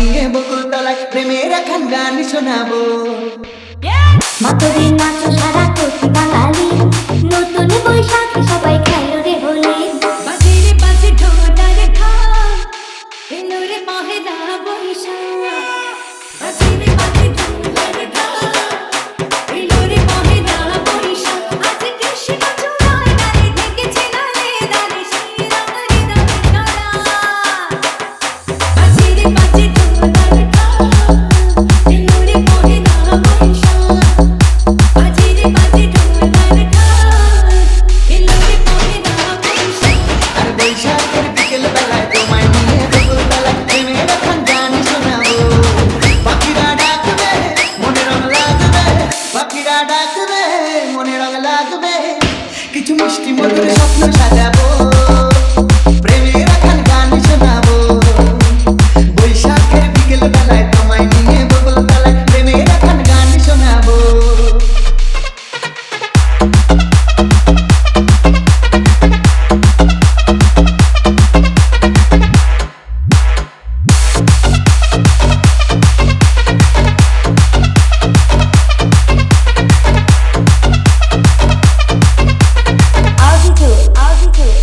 নিয়ে বকুল তলায় প্রেমের এখন গান শোনাবো। মাতরে নাচো সারা কোটি বাঙালি, নতুন বৈশাখে সবাই খেলো রে হোলি। বাজে রে বাজে ঢোলার ঢাক, এলো রে মহেলা বৈশাখ। বাজে রে বাজে ঢোলার ঢাক, এলো রে মহেলা বৈশাখ। আজ কৃষ্ণ চূড়ায় নারে ঢেকেছে নারে নারে শ্রীরাম হৃদয়ে ধরা। বাজে রে বাজে ঢোলার ঢাক, এলো রে মহেলা বৈশাখ। বাজে রে বাজে ঢোলার ঢাক, এলো রে মহেলা বৈশাখ। আর বৈশাখের বিকেল বেলায় তোমায় নিয়ে বকুল তলায় প্রেমের এখন গান শোনাবো। পাখিরা ডাকবে মনে রং লাগবে, পাখিরা ডাকবে মনে রং লাগবে, কিছু মিষ্টি মধুর স্বপ্ন সাজাবো। প্রেমের এখন গান শোনাবো। বৈশাখের বিকেল বেলায় তোমায় নিয়ে বকুল তলায় প্রেমের এখন গান শোনাবো।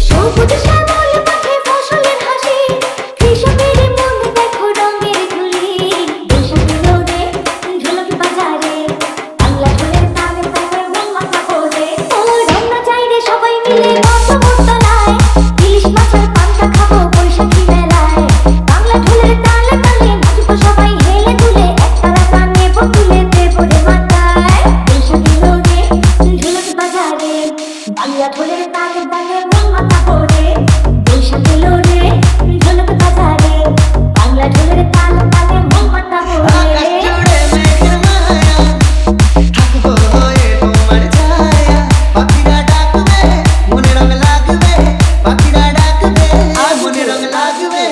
সবুজ শ্যামল মাঠে ফসলের হাসি, কৃষকের মনে দেখো রঙের ঝুলি। বৈশাখী রোদে ঝুলক বাজারে, বাংলা ঢোলের তালে তালে রং মাখা পড়ে। ও রান্না চাই রে সবাই মিলে বসবো তলায়, ইলিশ মাছের পান্তা খাবো বৈশাখী মেলায়। বাংলা ঢোলের তালে তালে নাচবো সবাই হেলে দুলে, একতারা গান নেবো তুলে দেবো রে মাথায়। বৈশাখী রোদে ঝুলক বাজারে, বাংলা ঢোলের তালে তালে রং মাখা পড়ে। বৈশাখী রোদে ঝুলক বাজারে, বাংলা ঢোলের তালে তালে রং মাখা পড়ে। আকাশ জুড়ে মেঘের মায়া, থাকবো হয়ে তোমার ছায়া। পাখিরা ডাকবে মনে রং লাগবে, পাখিরা ডাকবে আর মনে রং লাগবে,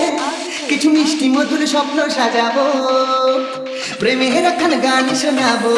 কিছু মিষ্টি মধুর স্বপ্ন সাজাবো। প্রেমের এখন গান শোনাবো।